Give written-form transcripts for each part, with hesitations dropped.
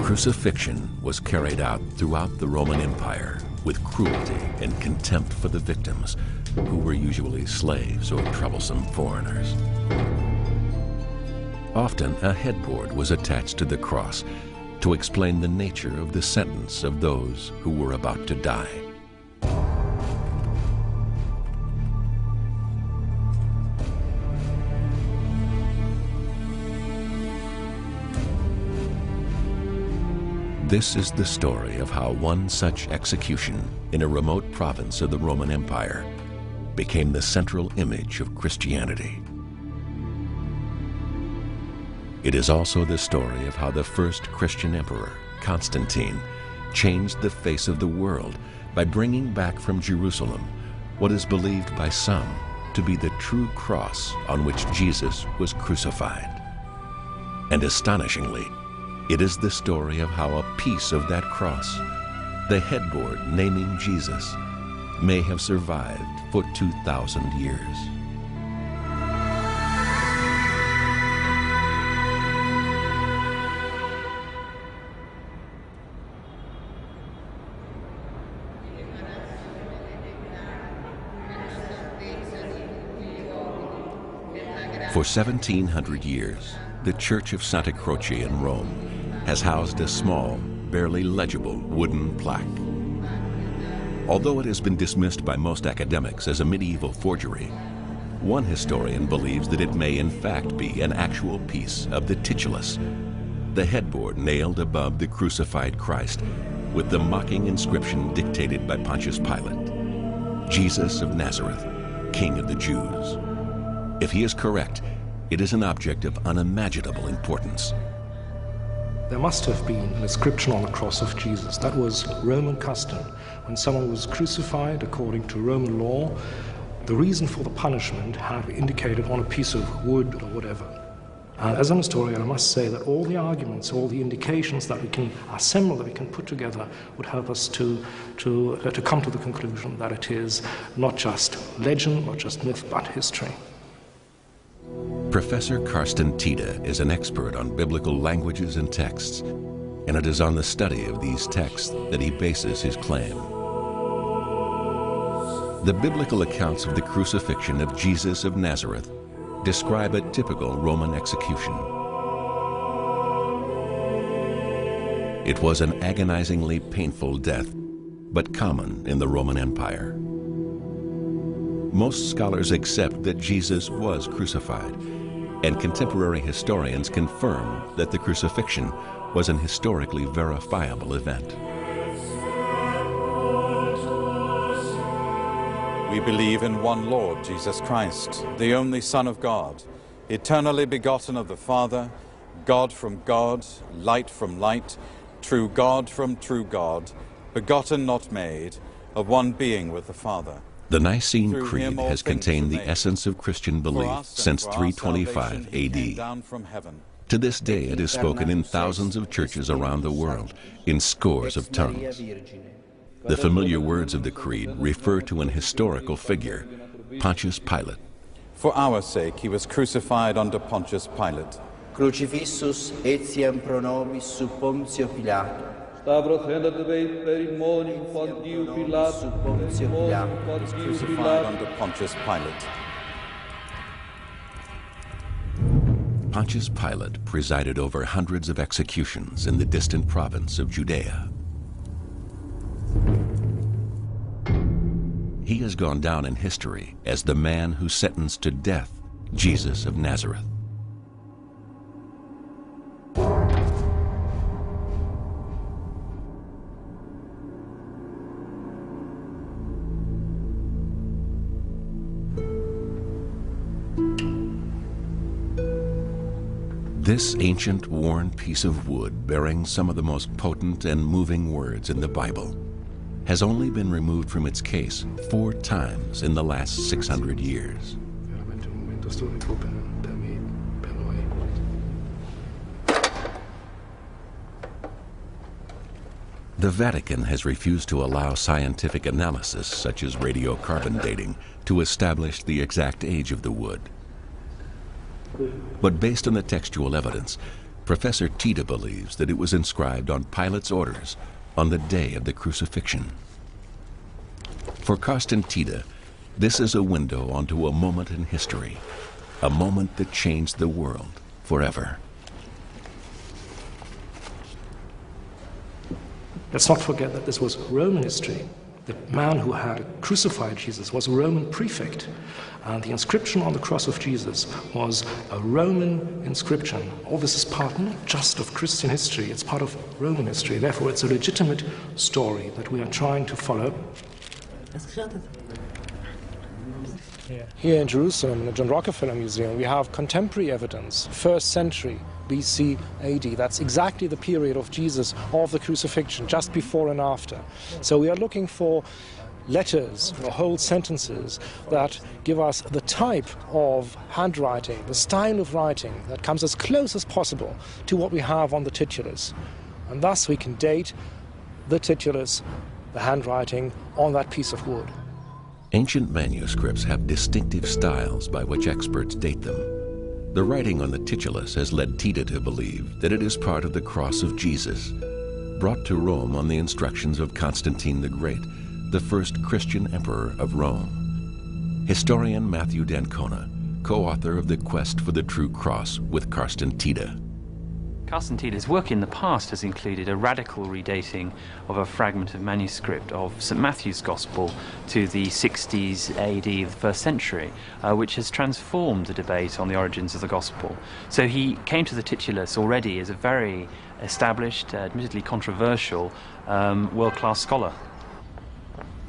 Crucifixion was carried out throughout the Roman Empire with cruelty and contempt for the victims, who were usually slaves or troublesome foreigners. Often a headboard was attached to the cross to explain the nature of the sentence of those who were about to die. This is the story of how one such execution in a remote province of the Roman Empire became the central image of Christianity. It is also the story of how the first Christian emperor, Constantine, changed the face of the world by bringing back from Jerusalem what is believed by some to be the true cross on which Jesus was crucified. And astonishingly, it is the story of how a piece of that cross, the headboard naming Jesus, may have survived for 2,000 years. For 1,700 years, the Church of Santa Croce in Rome has housed a small, barely legible wooden plaque. Although it has been dismissed by most academics as a medieval forgery, one historian believes that it may in fact be an actual piece of the titulus, the headboard nailed above the crucified Christ with the mocking inscription dictated by Pontius Pilate, "Jesus of Nazareth, King of the Jews." If he is correct, it is an object of unimaginable importance. There must have been an inscription on the cross of Jesus. That was Roman custom. When someone was crucified according to Roman law, the reason for the punishment had been indicated on a piece of wood or whatever. As an historian, I must say that all the arguments, all the indications that we can assemble, that we can put together, would help us to come to the conclusion that it is not just legend, not just myth, but history. Professor Karsten Tida is an expert on biblical languages and texts, and it is on the study of these texts that he bases his claim. The biblical accounts of the crucifixion of Jesus of Nazareth describe a typical Roman execution. It was an agonizingly painful death, but common in the Roman Empire. Most scholars accept that Jesus was crucified, and contemporary historians confirm that the crucifixion was an historically verifiable event. We believe in one Lord, Jesus Christ, the only Son of God, eternally begotten of the Father, God from God, light from light, true God from true God, begotten not made, of one being with the Father. The Nicene Creed has contained the essence of Christian belief since 325 AD. To this day, it is spoken in thousands of churches around the world, in scores of tongues. The familiar words of the Creed refer to an historical figure, Pontius Pilate. For our sake, he was crucified under Pontius Pilate. Crucifixus etiam pro nobis sub Pontio Pilato. Crucified under Pontius Pilate. Pontius Pilate presided over hundreds of executions in the distant province of Judea. He has gone down in history as the man who sentenced to death Jesus of Nazareth. This ancient, worn piece of wood bearing some of the most potent and moving words in the Bible has only been removed from its case 4 times in the last 600 years. The Vatican has refused to allow scientific analysis, such as radiocarbon dating, to establish the exact age of the wood. But based on the textual evidence, Professor Tita believes that it was inscribed on Pilate's orders on the day of the crucifixion. For Carsten Tita, this is a window onto a moment in history, a moment that changed the world forever. Let's not forget that this was Roman history. The man who had crucified Jesus was a Roman prefect, and the inscription on the cross of Jesus was a Roman inscription. All this is part not just of Christian history, it's part of Roman history. Therefore, it's a legitimate story that we are trying to follow. Here in Jerusalem, in the John Rockefeller Museum, we have contemporary evidence, 1st century BC AD. That's exactly the period of Jesus, of the crucifixion, just before and after. So we are looking for letters or whole sentences that give us the type of handwriting, the style of writing that comes as close as possible to what we have on the titulars. And thus we can date the titulars, the handwriting on that piece of wood. Ancient manuscripts have distinctive styles by which experts date them. The writing on the titulus has led Tita to believe that it is part of the cross of Jesus, brought to Rome on the instructions of Constantine the Great, the first Christian emperor of Rome. Historian Matthew d'Ancona, co-author of The Quest for the True Cross with Carsten Tita. Carsten Tita's work in the past has included a radical redating of a fragment of manuscript of St. Matthew's Gospel to the 60s AD of the 1st century, which has transformed the debate on the origins of the Gospel. So he came to the titulus already as a very established, admittedly controversial, world-class scholar.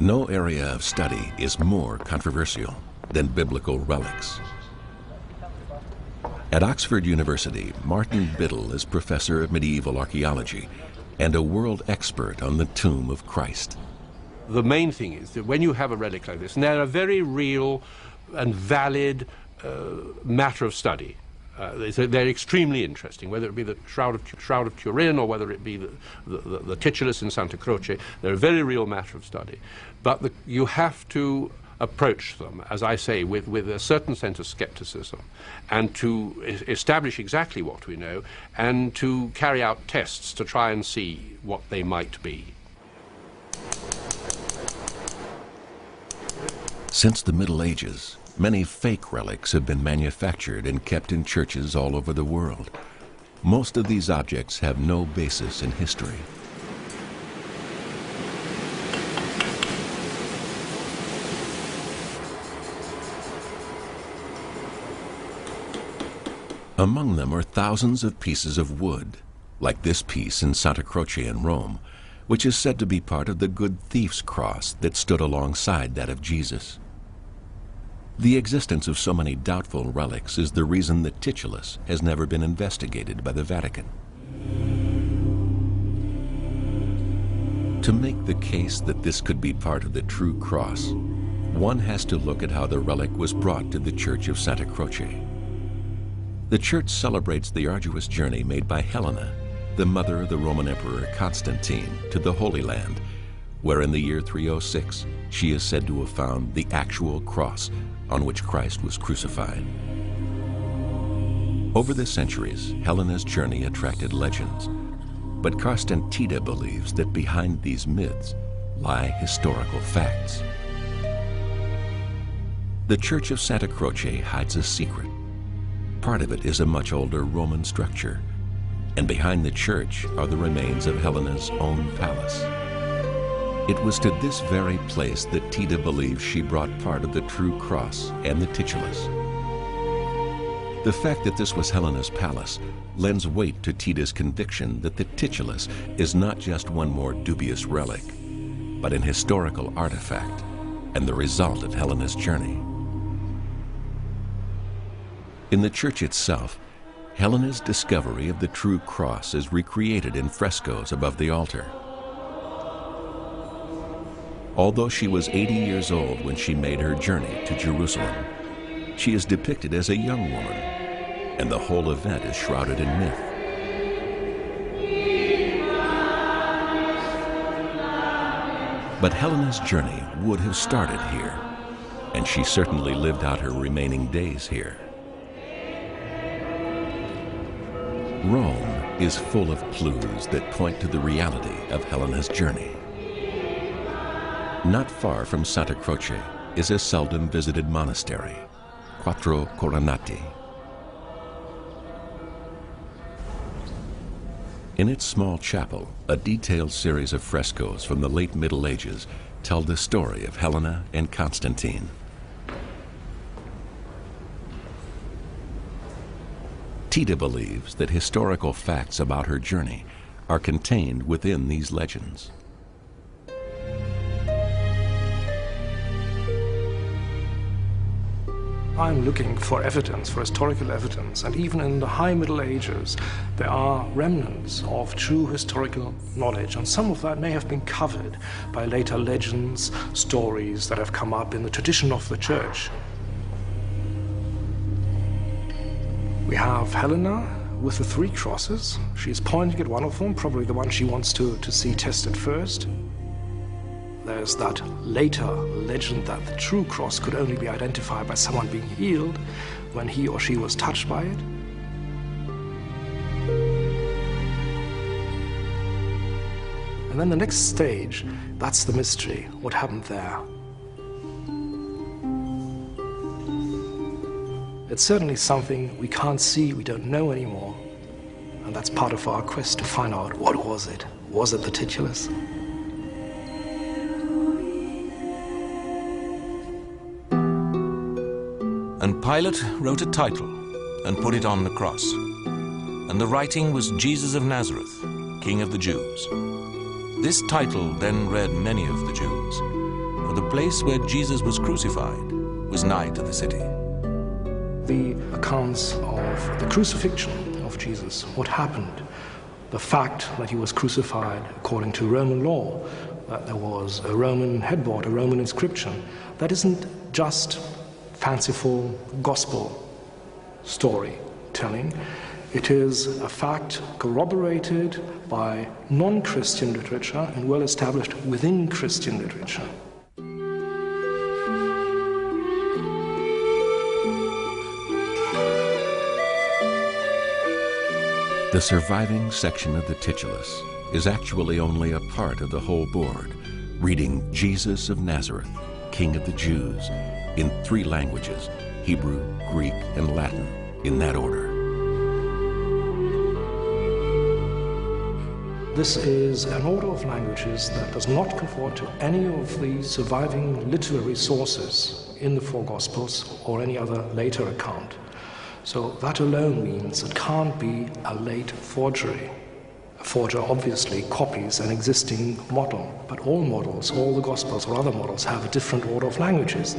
No area of study is more controversial than biblical relics. At Oxford University, Martin Biddle is professor of medieval archaeology and a world expert on the tomb of Christ. The main thing is that when you have a relic like this, and they're a very real and valid matter of study. They're extremely interesting, whether it be the Shroud of Turin or whether it be the titulus in Santa Croce. They're a very real matter of study. But you have to approach them, as I say, with a certain sense of skepticism, and to establish exactly what we know, and to carry out tests to try and see what they might be. Since the Middle Ages, many fake relics have been manufactured and kept in churches all over the world. Most of these objects have no basis in history. Among them are thousands of pieces of wood, like this piece in Santa Croce in Rome, which is said to be part of the Good Thief's cross that stood alongside that of Jesus. The existence of so many doubtful relics is the reason the titulus has never been investigated by the Vatican. To make the case that this could be part of the true cross, one has to look at how the relic was brought to the Church of Santa Croce. The church celebrates the arduous journey made by Helena, the mother of the Roman Emperor Constantine, to the Holy Land, where in the year 306 she is said to have found the actual cross on which Christ was crucified. Over the centuries, Helena's journey attracted legends, but Carsten Tita believes that behind these myths lie historical facts. The Church of Santa Croce hides a secret. Part of it is a much older Roman structure, and behind the church are the remains of Helena's own palace. It was to this very place that Tita believes she brought part of the true cross and the titulus. The fact that this was Helena's palace lends weight to Tita's conviction that the titulus is not just one more dubious relic, but an historical artifact and the result of Helena's journey. In the church itself, Helena's discovery of the true cross is recreated in frescoes above the altar. Although she was 80 years old when she made her journey to Jerusalem, she is depicted as a young woman, and the whole event is shrouded in myth. But Helena's journey would have started here, and she certainly lived out her remaining days here. Rome is full of clues that point to the reality of Helena's journey. Not far from Santa Croce is a seldom visited monastery, Quattro Coronati. In its small chapel, a detailed series of frescoes from the late Middle Ages tell the story of Helena and Constantine. Tita believes that historical facts about her journey are contained within these legends. I'm looking for evidence, for historical evidence, and even in the High Middle Ages there are remnants of true historical knowledge, and some of that may have been covered by later legends, stories that have come up in the tradition of the Church. We have Helena with the 3 crosses. She's pointing at one of them, probably the one she wants to see tested first. There's that later legend that the true cross could only be identified by someone being healed when he or she was touched by it. And then the next stage, that's the mystery. What happened there? It's certainly something we can't see, we don't know anymore. And that's part of our quest to find out, what was it? Was it the titulus? And Pilate wrote a title and put it on the cross. And the writing was Jesus of Nazareth, King of the Jews. This title then read many of the Jews, for the place where Jesus was crucified was nigh to the city. The accounts of the crucifixion of Jesus, what happened, the fact that he was crucified according to Roman law, that there was a Roman headboard, a Roman inscription, that isn't just fanciful gospel storytelling. It is a fact corroborated by non-Christian literature and well established within Christian literature. The surviving section of the titulus is actually only a part of the whole board, reading Jesus of Nazareth, King of the Jews, in 3 languages, Hebrew, Greek, and Latin, in that order. This is an order of languages that does not conform to any of the surviving literary sources in the 4 Gospels or any other later account. So that alone means it can't be a late forgery. A forger obviously copies an existing model, but all models, all the Gospels or other models have a different order of languages.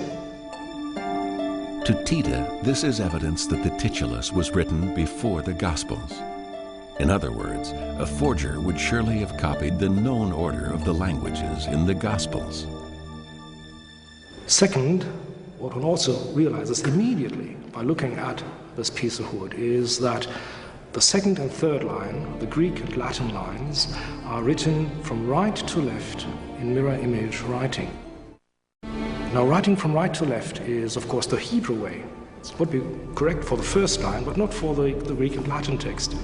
To Tita, this is evidence that the titulus was written before the Gospels. In other words, a forger would surely have copied the known order of the languages in the Gospels. Second, what one also realizes immediately by looking at this piece of wood is that the 2nd and 3rd line, the Greek and Latin lines, are written from right to left in mirror image writing. Now, writing from right to left is, of course, the Hebrew way. It would be correct for the first line, but not for the Greek and Latin text.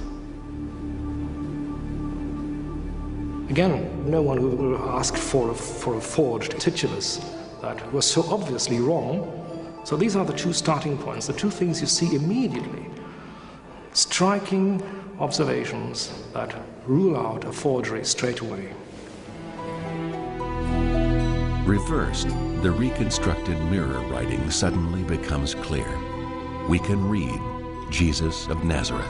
Again, no one will ask for a forged titulus that was so obviously wrong. So these are the 2 starting points, the 2 things you see immediately. Striking observations that rule out a forgery straight away. Reversed, the reconstructed mirror writing suddenly becomes clear. We can read Jesus of Nazareth.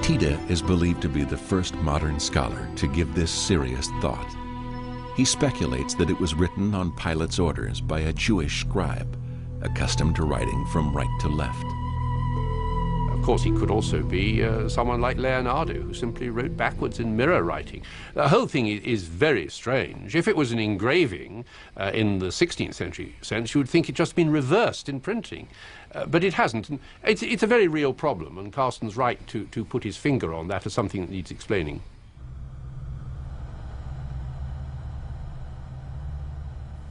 Tita is believed to be the first modern scholar to give this serious thought. He speculates that it was written on Pilate's orders by a Jewish scribe, accustomed to writing from right to left. Of course, he could also be someone like Leonardo, who simply wrote backwards in mirror writing. The whole thing is very strange. If it was an engraving in the 16th century sense, you would think it just been reversed in printing. But it hasn't. And it's a very real problem, and Carsten's right to put his finger on that as something that needs explaining.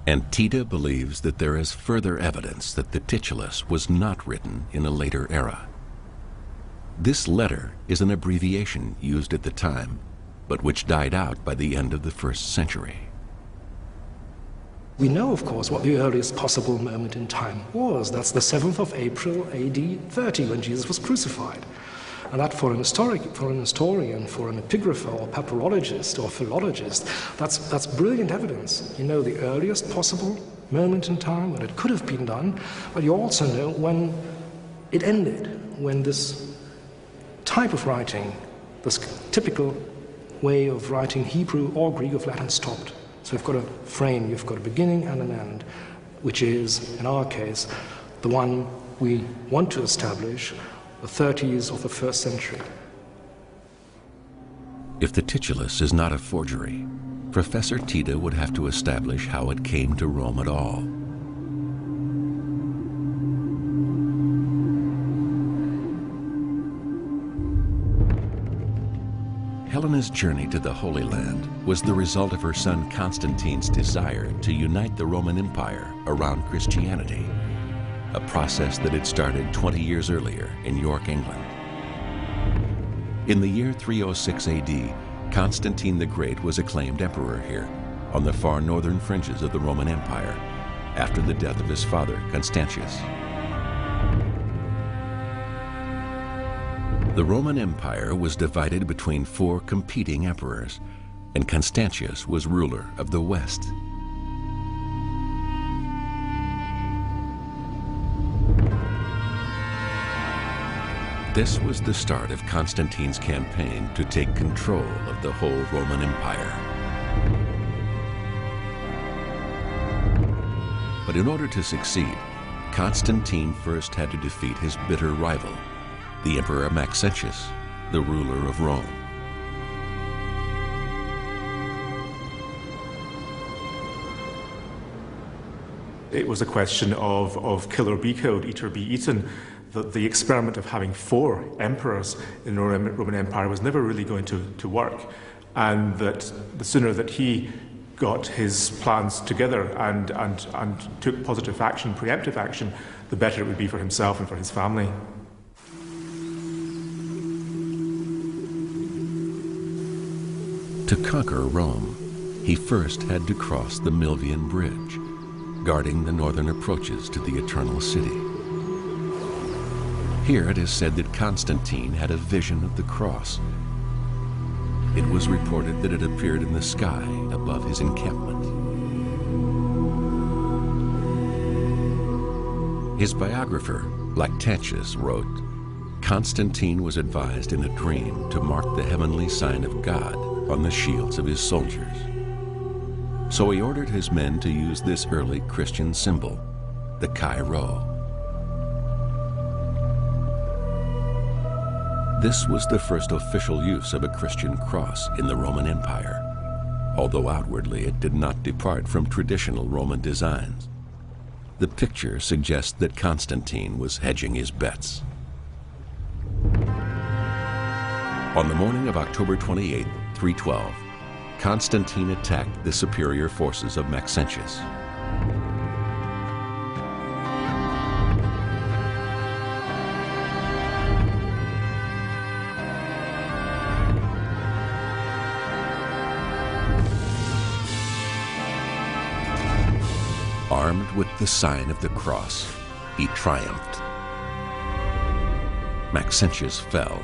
And Tita believes that there is further evidence that the Titulus was not written in a later era. This letter is an abbreviation used at the time, but which died out by the end of the 1st century. We know, of course, what the earliest possible moment in time was. That's the 7th of April, AD 30, when Jesus was crucified. And that for an historian, for an epigrapher or papyrologist or philologist, that's brilliant evidence. You know the earliest possible moment in time when it could have been done, but you also know when it ended, when this type of writing, this typical way of writing Hebrew or Greek or Latin stopped. So you've got a frame, you've got a beginning and an end, which is, in our case, the one we want to establish, the 30s of the 1st century. If the Titulus is not a forgery, Professor Tita would have to establish how it came to Rome at all. Helena's journey to the Holy Land was the result of her son Constantine's desire to unite the Roman Empire around Christianity, a process that had started 20 years earlier in York, England. In the year 306 AD, Constantine the Great was acclaimed emperor here, on the far northern fringes of the Roman Empire, after the death of his father, Constantius. The Roman Empire was divided between 4 competing emperors, and Constantius was ruler of the West. This was the start of Constantine's campaign to take control of the whole Roman Empire. But in order to succeed, Constantine first had to defeat his bitter rival, the Emperor Maxentius, the ruler of Rome. It was a question of kill or be killed, eat or be eaten. The experiment of having 4 emperors in the Roman Empire was never really going to work, and that the sooner that he got his plans together and took positive action, preemptive action, the better it would be for himself and for his family. To conquer Rome, he first had to cross the Milvian Bridge, guarding the northern approaches to the Eternal City. Here it is said that Constantine had a vision of the cross. It was reported that it appeared in the sky above his encampment. His biographer, Lactantius, wrote, Constantine was advised in a dream to mark the heavenly sign of God on the shields of his soldiers. So he ordered his men to use this early Christian symbol, the Chi Rho. This was the first official use of a Christian cross in the Roman Empire, although outwardly it did not depart from traditional Roman designs. The picture suggests that Constantine was hedging his bets. On the morning of October 28, 312, Constantine attacked the superior forces of Maxentius. Armed with the sign of the cross, he triumphed. Maxentius fell,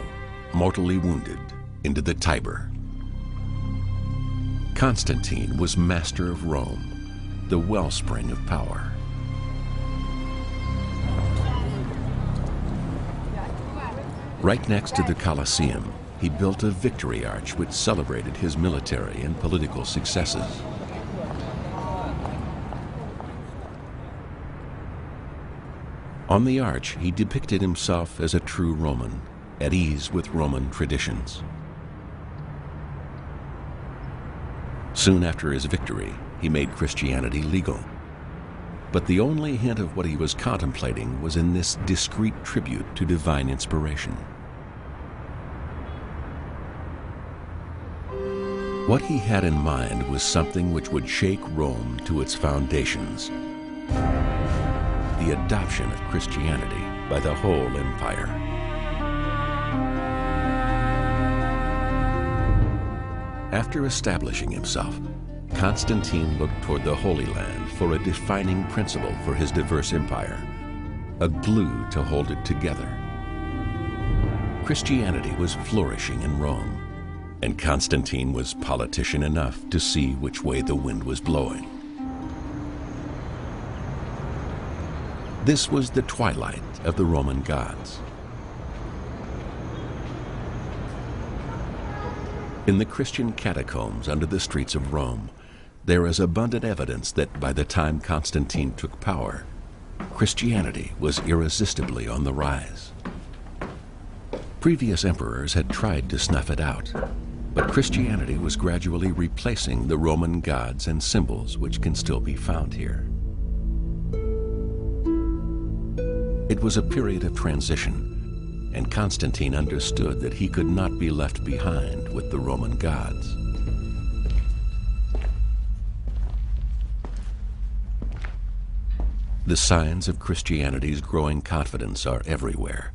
mortally wounded, into the Tiber. Constantine was master of Rome, the wellspring of power. Right next to the Colosseum, he built a victory arch which celebrated his military and political successes. On the arch, he depicted himself as a true Roman, at ease with Roman traditions. Soon after his victory, he made Christianity legal. But the only hint of what he was contemplating was in this discreet tribute to divine inspiration. What he had in mind was something which would shake Rome to its foundations: the adoption of Christianity by the whole empire. After establishing himself, Constantine looked toward the Holy Land for a defining principle for his diverse empire, a glue to hold it together. Christianity was flourishing in Rome, and Constantine was politician enough to see which way the wind was blowing. This was the twilight of the Roman gods. In the Christian catacombs under the streets of Rome, there is abundant evidence that by the time Constantine took power, Christianity was irresistibly on the rise. Previous emperors had tried to snuff it out, but Christianity was gradually replacing the Roman gods and symbols which can still be found here. It was a period of transition, and Constantine understood that he could not be left behind with the Roman gods. The signs of Christianity's growing confidence are everywhere.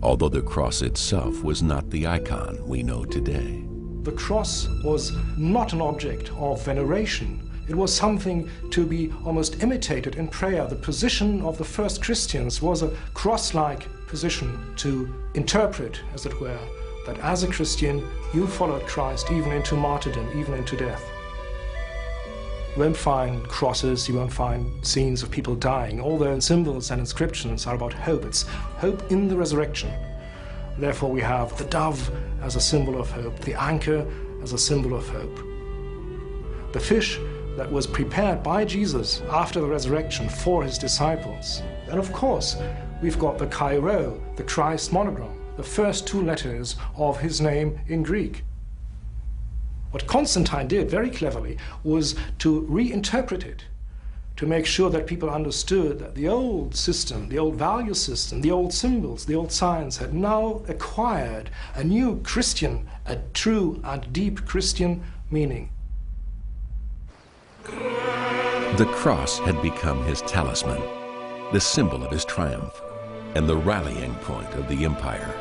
Although the cross itself was not the icon we know today. The cross was not an object of veneration. It was something to be almost imitated in prayer. The position of the first Christians was a cross-like position to interpret, as it were, that as a Christian, you followed Christ even into martyrdom, even into death. You won't find crosses, you won't find scenes of people dying. All the symbols and inscriptions are about hope. It's hope in the resurrection. Therefore, we have the dove as a symbol of hope, the anchor as a symbol of hope. The fish that was prepared by Jesus after the resurrection for his disciples. And of course, we've got the Chi-Rho, the Christ monogram, the first two letters of his name in Greek. What Constantine did very cleverly was to reinterpret it, to make sure that people understood that the old system, the old value system, the old symbols, the old science had now acquired a new Christian, a true and deep Christian meaning. The cross had become his talisman, the symbol of his triumph, and the rallying point of the empire.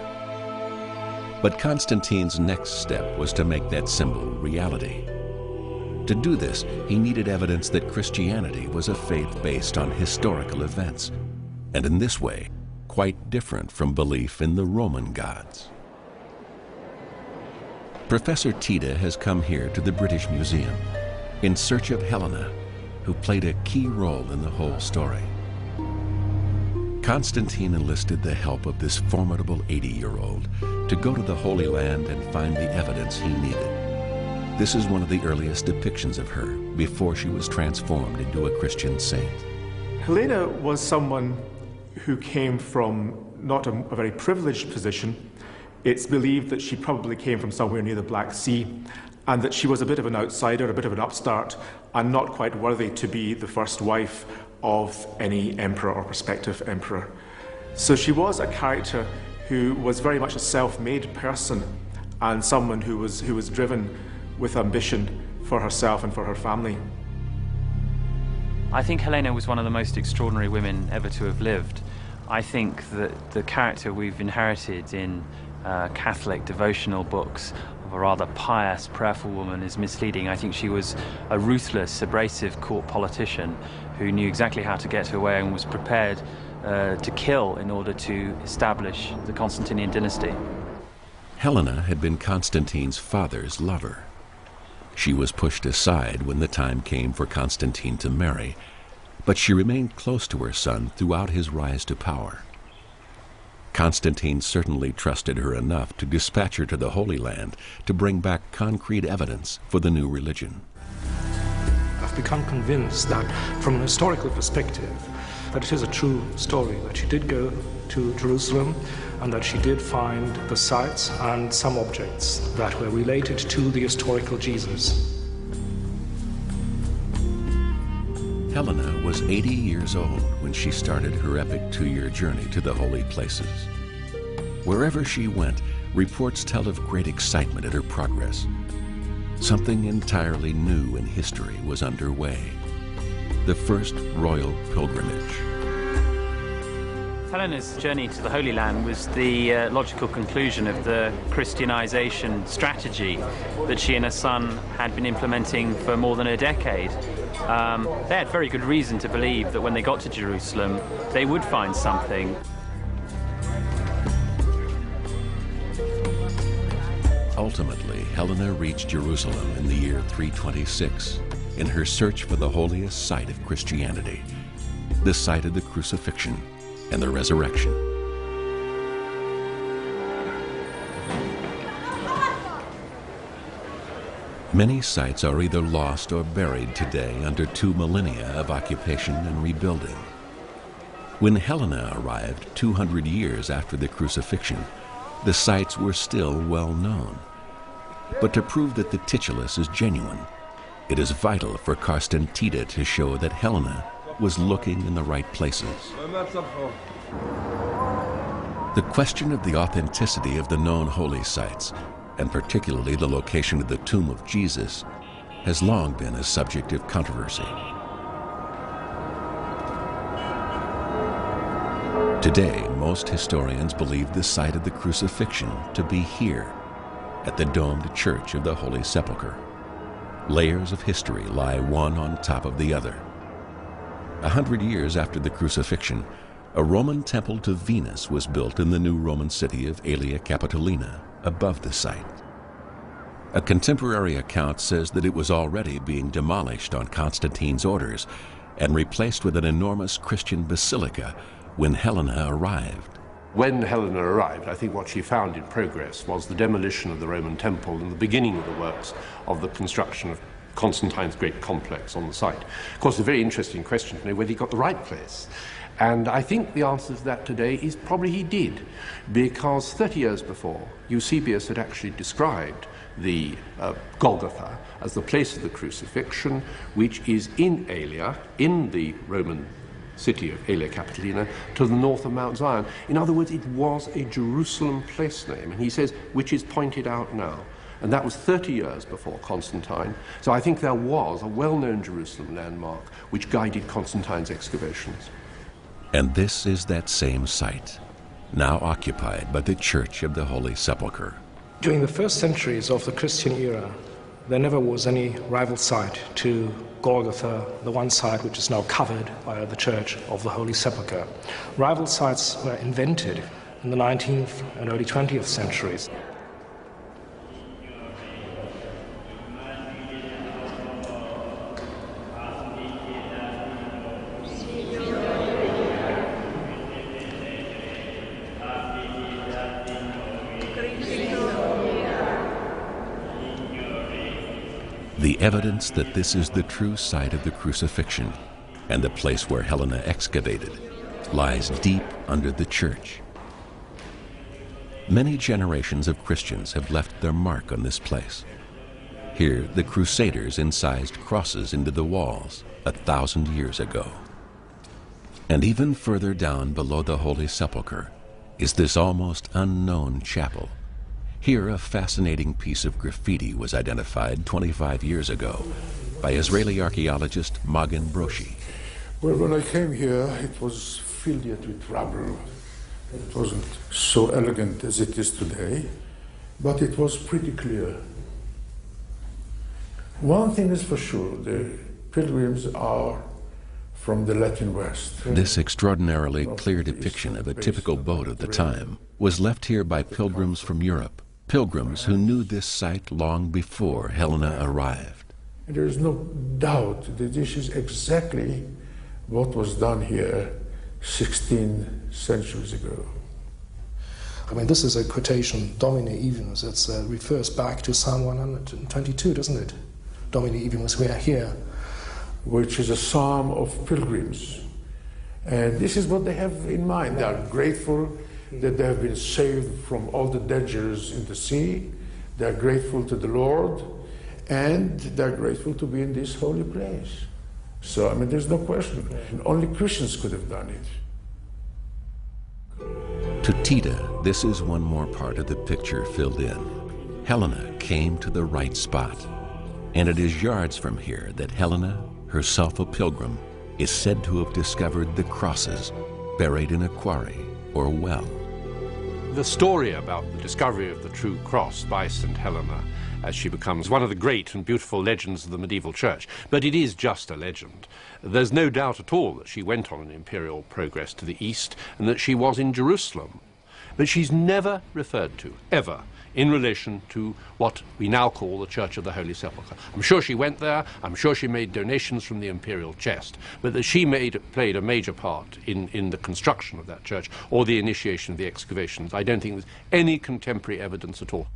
But Constantine's next step was to make that symbol reality. To do this, he needed evidence that Christianity was a faith based on historical events, and in this way, quite different from belief in the Roman gods. Professor Tita has come here to the British Museum in search of Helena, who played a key role in the whole story. Constantine enlisted the help of this formidable 80-year-old to go to the Holy Land and find the evidence he needed. This is one of the earliest depictions of her before she was transformed into a Christian saint. Helena was someone who came from not a very privileged position. It's believed that she probably came from somewhere near the Black Sea, and that she was a bit of an outsider, a bit of an upstart, and not quite worthy to be the first wife of any emperor or prospective emperor. So she was a character who was very much a self-made person, and someone who was driven with ambition for herself and for her family. I think Helena was one of the most extraordinary women ever to have lived. I think that the character we've inherited in Catholic devotional books of a rather pious, prayerful woman is misleading. I think she was a ruthless, abrasive court politician who knew exactly how to get her way and was prepared to kill in order to establish the Constantinian dynasty. Helena had been Constantine's father's lover. She was pushed aside when the time came for Constantine to marry, but she remained close to her son throughout his rise to power. Constantine certainly trusted her enough to dispatch her to the Holy Land to bring back concrete evidence for the new religion. I've become convinced that from an historical perspective, that it is a true story, that she did go to Jerusalem and that she did find the sites and some objects that were related to the historical Jesus. Helena was 80 years old when she started her epic 2-year journey to the holy places. Wherever she went, reports tell of great excitement at her progress. Something entirely new in history was underway. The first royal pilgrimage. Helena's journey to the Holy Land was the logical conclusion of the Christianization strategy that she and her son had been implementing for more than a decade. They had very good reason to believe that when they got to Jerusalem, they would find something. Ultimately, Helena reached Jerusalem in the year 326 in her search for the holiest site of Christianity, the site of the crucifixion and the resurrection. Many sites are either lost or buried today under 2 millennia of occupation and rebuilding. When Helena arrived 200 years after the crucifixion, the sites were still well known. But to prove that the titulus is genuine, it is vital for Carstentida to show that Helena was looking in the right places. The question of the authenticity of the known holy sites, and particularly the location of the tomb of Jesus, has long been a subject of controversy. Today, most historians believe the site of the crucifixion to be here, at the domed Church of the Holy Sepulchre. Layers of history lie one on top of the other. 100 years after the crucifixion, a Roman temple to Venus was built in the new Roman city of Aelia Capitolina, above the site. A contemporary account says that it was already being demolished on Constantine's orders and replaced with an enormous Christian basilica when Helena arrived. When Helena arrived, I think what she found in progress was the demolition of the Roman temple and the beginning of the works of the construction of Constantine's great complex on the site. Of course, a very interesting question to know whether he got the right place. And I think the answer to that today is probably he did, because 30 years before, Eusebius had actually described the Golgotha as the place of the crucifixion, which is in Aelia, in the Roman city of Aelia Capitolina, to the north of Mount Zion. In other words, it was a Jerusalem place name, and he says, which is pointed out now. And that was 30 years before Constantine. So I think there was a well-known Jerusalem landmark which guided Constantine's excavations. And this is that same site, now occupied by the Church of the Holy Sepulchre. During the first centuries of the Christian era, there never was any rival site to Golgotha, the one site which is now covered by the Church of the Holy Sepulchre. Rival sites were invented in the 19th and early 20th centuries. The evidence that this is the true site of the crucifixion and the place where Helena excavated lies deep under the church. Many generations of Christians have left their mark on this place. Here, the Crusaders incised crosses into the walls 1,000 years ago. And even further down below the Holy Sepulchre is this almost unknown chapel. Here, a fascinating piece of graffiti was identified 25 years ago by Israeli archaeologist Magen Broshi. Well, when I came here, it was filled yet with rubble. It wasn't so elegant as it is today, but it was pretty clear. One thing is for sure, the pilgrims are from the Latin West. This extraordinarily clear depiction of a typical boat of the time was left here by pilgrims from Europe. Pilgrims who knew this site long before Helena arrived. And there is no doubt that this is exactly what was done here 16 centuries ago. I mean, this is a quotation, Domine Evenus. It refers back to Psalm 122, doesn't it? Domine Evenus, we are here. Which is a psalm of pilgrims. And this is what they have in mind. They are grateful that they have been saved from all the dangers in the sea. They are grateful to the Lord, and they are grateful to be in this holy place. So, I mean, there's no question. And only Christians could have done it. To Tita, this is one more part of the picture filled in. Helena came to the right spot, and it is yards from here that Helena, herself a pilgrim, is said to have discovered the crosses buried in a quarry or well. The story about the discovery of the true cross by St. Helena, as she becomes one of the great and beautiful legends of the medieval church, but it is just a legend. There's no doubt at all that she went on an imperial progress to the east and that she was in Jerusalem. But she's never referred to, ever, in relation to what we now call the Church of the Holy Sepulchre. I'm sure she went there, I'm sure she made donations from the imperial chest, but that she played a major part in the construction of that church or the initiation of the excavations. I don't think there's any contemporary evidence at all.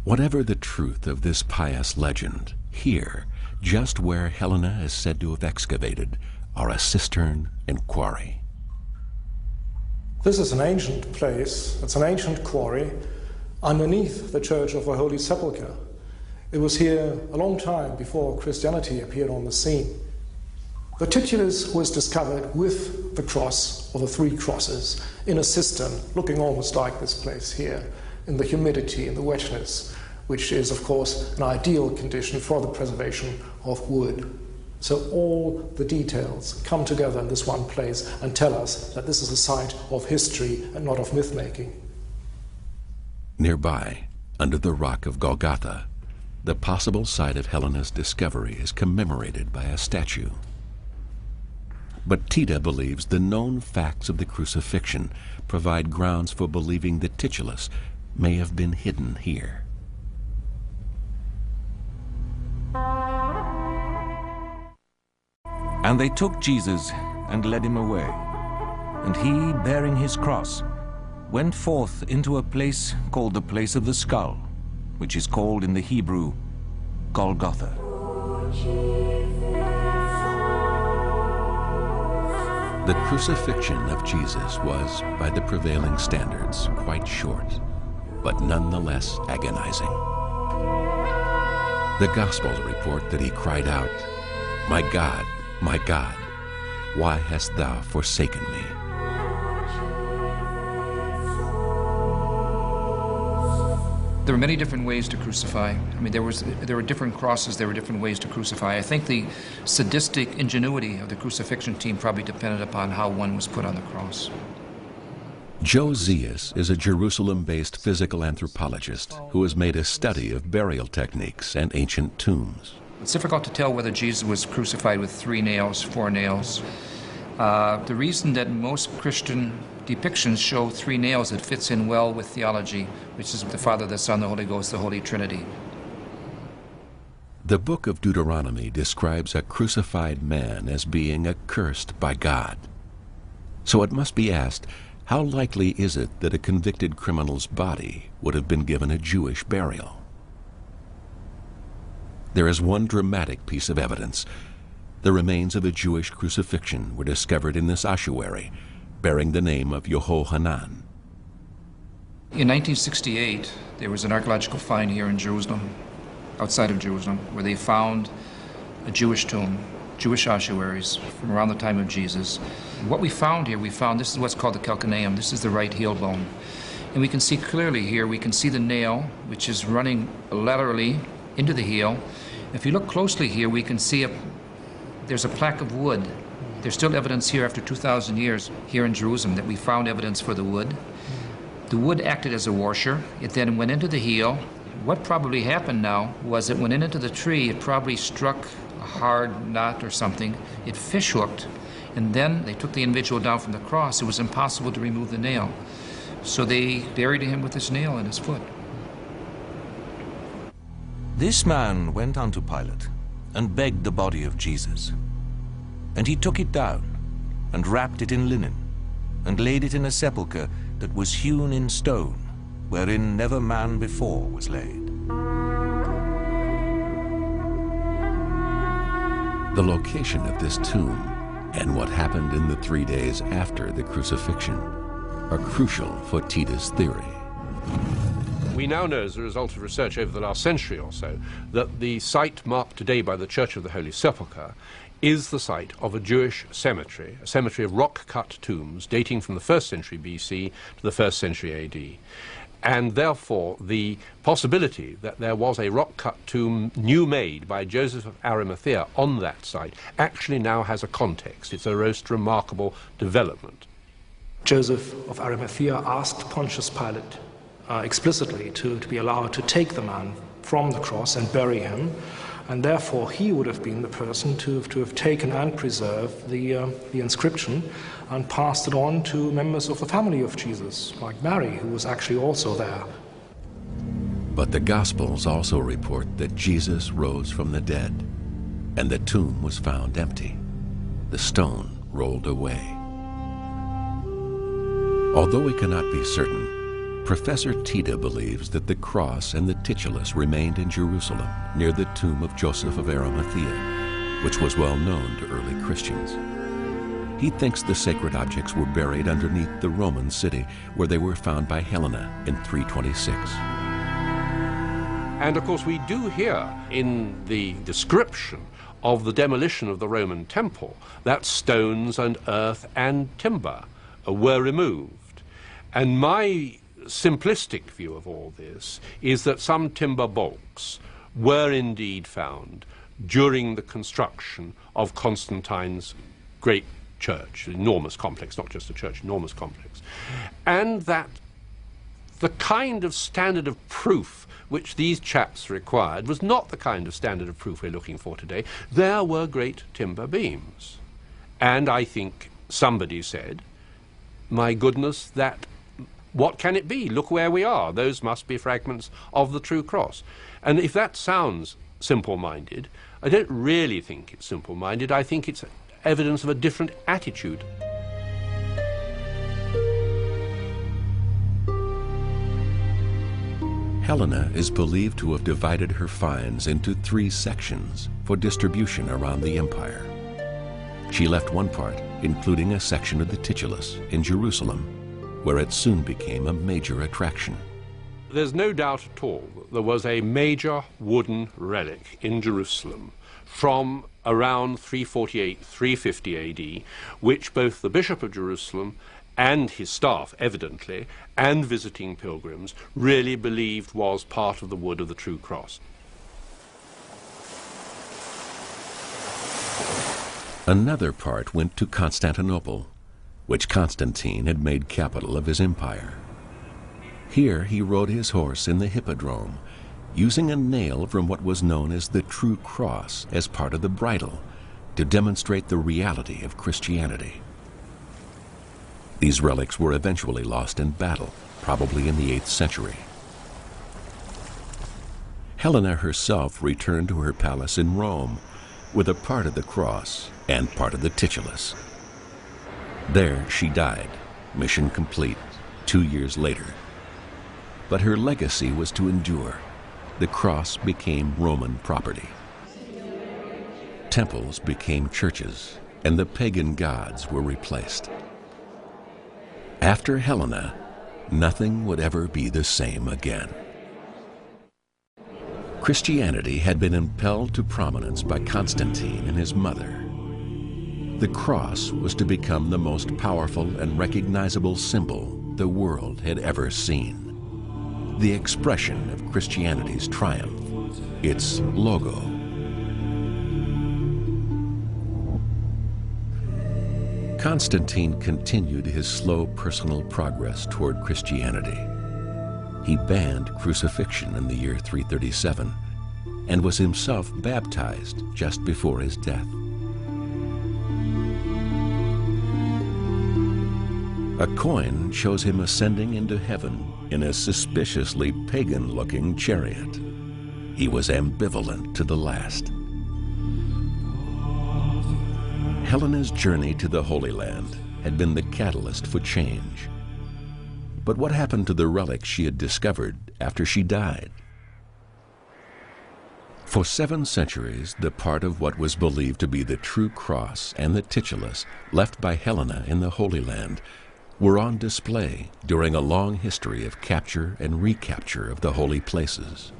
Whatever the truth of this pious legend, here, just where Helena is said to have excavated, are a cistern and quarry. This is an ancient place, it's an ancient quarry underneath the Church of the Holy Sepulchre. It was here a long time before Christianity appeared on the scene. The titulus was discovered with the cross, or the three crosses, in a cistern, looking almost like this place here, in the humidity and the wetness, which is, of course, an ideal condition for the preservation of wood. So all the details come together in this one place and tell us that this is a site of history and not of myth-making. Nearby, under the rock of Golgotha, the possible site of Helena's discovery is commemorated by a statue. But Tita believes the known facts of the crucifixion provide grounds for believing the titulus may have been hidden here. And they took Jesus and led him away. And he, bearing his cross, went forth into a place called the place of the skull, which is called in the Hebrew Golgotha. The crucifixion of Jesus was, by the prevailing standards, quite short, but nonetheless agonizing. The Gospels report that he cried out, my God, why hast thou forsaken me?" There were many different ways to crucify. I mean, there were different crosses, there were different ways to crucify. I think the sadistic ingenuity of the crucifixion team probably depended upon how one was put on the cross. Joe Zias is a Jerusalem-based physical anthropologist who has made a study of burial techniques and ancient tombs. It's difficult to tell whether Jesus was crucified with 3 nails, 4 nails. The reason that most Christian depictions show 3 nails, it fits in well with theology, which is the Father, the Son, the Holy Ghost, the Holy Trinity. The book of Deuteronomy describes a crucified man as being accursed by God. So it must be asked, how likely is it that a convicted criminal's body would have been given a Jewish burial? There is one dramatic piece of evidence. The remains of a Jewish crucifixion were discovered in this ossuary, bearing the name of Yehohanan. In 1968, there was an archaeological find here in Jerusalem, outside of Jerusalem, where they found a Jewish tomb, Jewish ossuaries from around the time of Jesus. What we found here, this is what's called the calcaneum. This is the right heel bone. And we can see clearly here, we can see the nail, which is running laterally into the heel. If you look closely here, we can see there's a plaque of wood. There's still evidence here after 2,000 years here in Jerusalem that we found evidence for the wood. The wood acted as a washer. It then went into the heel. What probably happened now was it went into the tree. It probably struck a hard knot or something. It fish hooked, and then they took the individual down from the cross. It was impossible to remove the nail. So they buried him with this nail in his foot. This man went unto Pilate and begged the body of Jesus. And he took it down and wrapped it in linen and laid it in a sepulchre that was hewn in stone, wherein never man before was laid. The location of this tomb and what happened in the 3 days after the crucifixion are crucial for Tita's theory. We now know, as a result of research over the last century or so, that the site marked today by the Church of the Holy Sepulchre is the site of a Jewish cemetery, a cemetery of rock-cut tombs dating from the 1st century BC to the 1st century AD. And therefore, the possibility that there was a rock-cut tomb new made by Joseph of Arimathea on that site actually now has a context. It's a most remarkable development. Joseph of Arimathea asked Pontius Pilate explicitly to be allowed to take the man from the cross and bury him, and therefore he would have been the person to have taken and preserved the inscription and passed it on to members of the family of Jesus, like Mary, who was actually also there. But the Gospels also report that Jesus rose from the dead, and the tomb was found empty, the stone rolled away. Although we cannot be certain, Professor Tita believes that the cross and the titulus remained in Jerusalem near the tomb of Joseph of Arimathea, which was well known to early Christians. He thinks the sacred objects were buried underneath the Roman city, where they were found by Helena in 326. And of course we do hear in the description of the demolition of the Roman temple that stones and earth and timber were removed. And my simplistic view of all this is that some timber balks were indeed found during the construction of Constantine's great church, enormous complex, not just a church, enormous complex, and that the kind of standard of proof which these chaps required was not the kind of standard of proof we're looking for today. There were great timber beams. And I think somebody said, my goodness, that what can it be? Look where we are. Those must be fragments of the true cross. And if that sounds simple-minded, I don't really think it's simple-minded. I think it's evidence of a different attitude. Helena is believed to have divided her finds into 3 sections for distribution around the empire. She left one part, including a section of the titulus in Jerusalem, where it soon became a major attraction. There's no doubt at all that there was a major wooden relic in Jerusalem from around 348, 350 AD, which both the Bishop of Jerusalem and his staff, evidently, and visiting pilgrims really believed was part of the wood of the true cross. Another part went to Constantinople, which Constantine had made capital of his empire. Here he rode his horse in the hippodrome, using a nail from what was known as the true cross as part of the bridle to demonstrate the reality of Christianity. These relics were eventually lost in battle, probably in the 8th century. Helena herself returned to her palace in Rome with a part of the cross and part of the titulus. There she died, mission complete, 2 years later. But her legacy was to endure. The cross became Roman property. Temples became churches, and the pagan gods were replaced. After Helena, nothing would ever be the same again. Christianity had been impelled to prominence by Constantine and his mother. The cross was to become the most powerful and recognizable symbol the world had ever seen. The expression of Christianity's triumph, its logo. Constantine continued his slow personal progress toward Christianity. He banned crucifixion in the year 337 and was himself baptized just before his death. A coin shows him ascending into heaven in a suspiciously pagan-looking chariot. He was ambivalent to the last. Helena's journey to the Holy Land had been the catalyst for change. But what happened to the relics she had discovered after she died? For 7 centuries, the part of what was believed to be the true cross and the titulus left by Helena in the Holy Land were on display during a long history of capture and recapture of the holy places.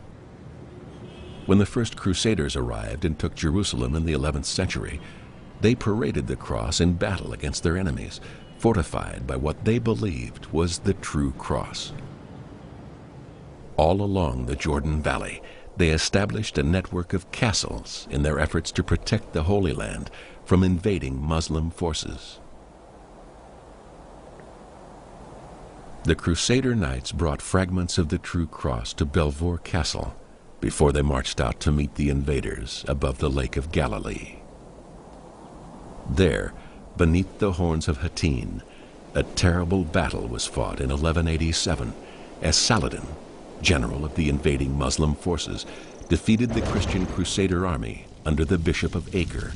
When the first Crusaders arrived and took Jerusalem in the 11th century, They paraded the cross in battle against their enemies, fortified by what they believed was the true cross. All along the Jordan Valley, they established a network of castles in their efforts to protect the Holy Land from invading Muslim forces. The Crusader Knights brought fragments of the true cross to Belvoir Castle before they marched out to meet the invaders above the Lake of Galilee. There, beneath the horns of Hattin, a terrible battle was fought in 1187 as Saladin, general of the invading Muslim forces, defeated the Christian Crusader army under the Bishop of Acre,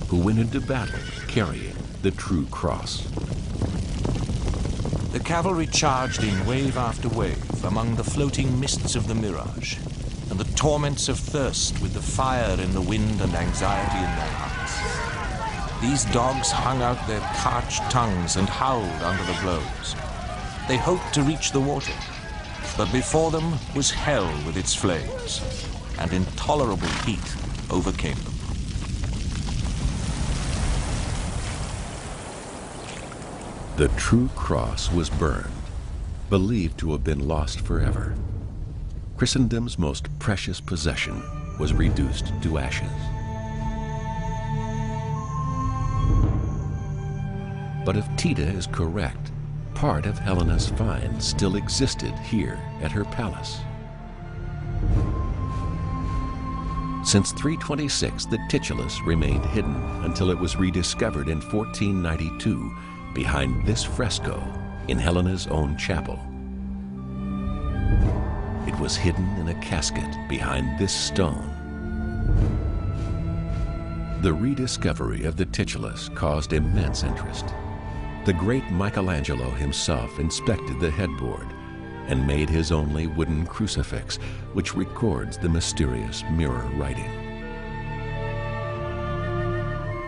who went into battle carrying the true cross. The cavalry charged in wave after wave among the floating mists of the mirage and the torments of thirst with the fire in the wind and anxiety in their hearts. These dogs hung out their parched tongues and howled under the blows. They hoped to reach the water, but before them was hell with its flames, and intolerable heat overcame them. The true cross was burned, believed to have been lost forever. Christendom's most precious possession was reduced to ashes. But if Tita is correct, part of Helena's find still existed here at her palace. Since 326, the titulus remained hidden until it was rediscovered in 1492 behind this fresco in Helena's own chapel. It was hidden in a casket behind this stone. The rediscovery of the titulus caused immense interest. The great Michelangelo himself inspected the headboard and made his only wooden crucifix, which records the mysterious mirror writing.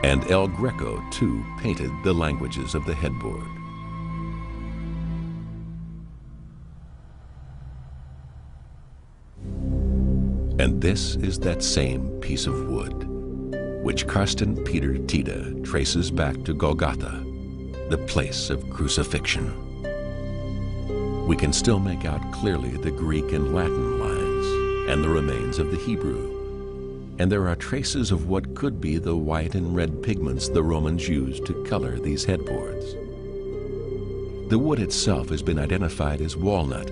And El Greco, too, painted the languages of the headboard. And this is that same piece of wood, which Carsten Peter Tita traces back to Golgotha, the place of crucifixion. We can still make out clearly the Greek and Latin lines and the remains of the Hebrew. And there are traces of what could be the white and red pigments the Romans used to color these headboards. The wood itself has been identified as walnut,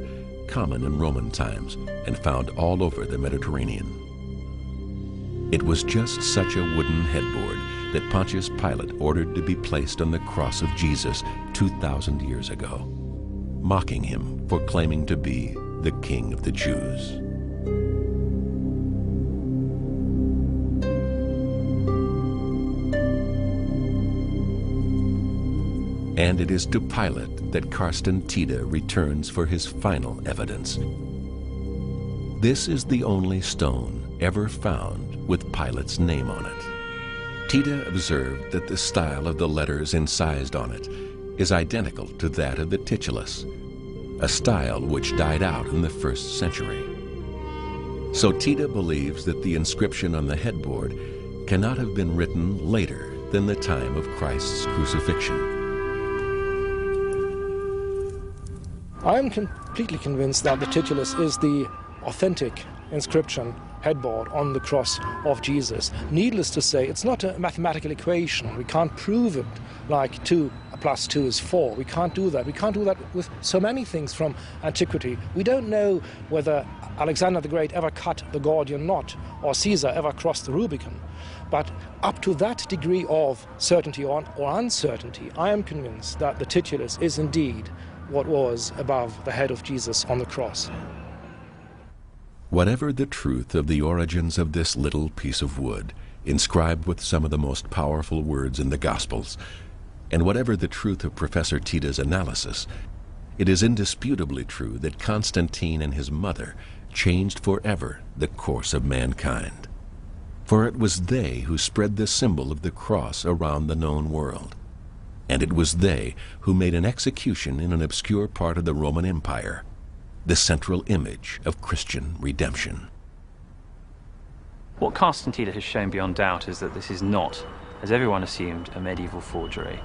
common in Roman times and found all over the Mediterranean. It was just such a wooden headboard that Pontius Pilate ordered to be placed on the cross of Jesus 2,000 years ago, mocking him for claiming to be the King of the Jews. And it is to Pilate that Carsten Tita returns for his final evidence. This is the only stone ever found with Pilate's name on it. Tita observed that the style of the letters incised on it is identical to that of the titulus, a style which died out in the 1st century. So Tita believes that the inscription on the headboard cannot have been written later than the time of Christ's crucifixion. I am completely convinced that the titulus is the authentic inscription headboard on the cross of Jesus. Needless to say, it's not a mathematical equation. We can't prove it like 2 + 2 is 4. We can't do that. We can't do that with so many things from antiquity. We don't know whether Alexander the Great ever cut the Gordian knot or Caesar ever crossed the Rubicon. But up to that degree of certainty or uncertainty, I am convinced that the titulus is indeed what was above the head of Jesus on the cross. Whatever the truth of the origins of this little piece of wood, inscribed with some of the most powerful words in the Gospels, and whatever the truth of Professor Tita's analysis, it is indisputably true that Constantine and his mother changed forever the course of mankind. For it was they who spread the symbol of the cross around the known world. And it was they who made an execution in an obscure part of the Roman Empire the central image of Christian redemption. What Carsten Tita has shown beyond doubt is that this is not as everyone assumed, a medieval forgery.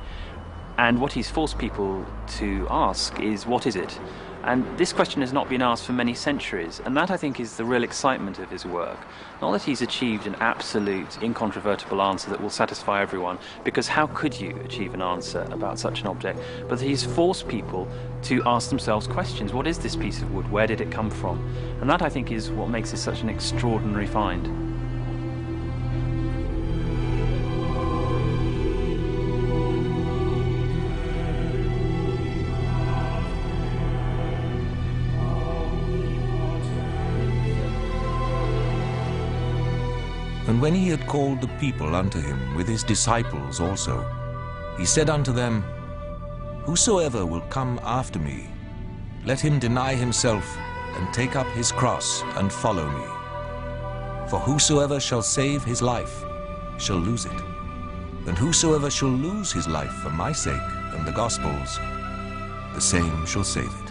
And what he's forced people to ask is, what is it? And this question has not been asked for many centuries, and that, I think, is the real excitement of his work. Not that he's achieved an absolute, incontrovertible answer that will satisfy everyone, because how could you achieve an answer about such an object? But he's forced people to ask themselves questions. What is this piece of wood? Where did it come from? And that, I think, is what makes this such an extraordinary find. And when he had called the people unto him with his disciples also, he said unto them, Whosoever will come after me, let him deny himself, and take up his cross, and follow me. For whosoever shall save his life shall lose it, and whosoever shall lose his life for my sake and the gospel's, the same shall save it.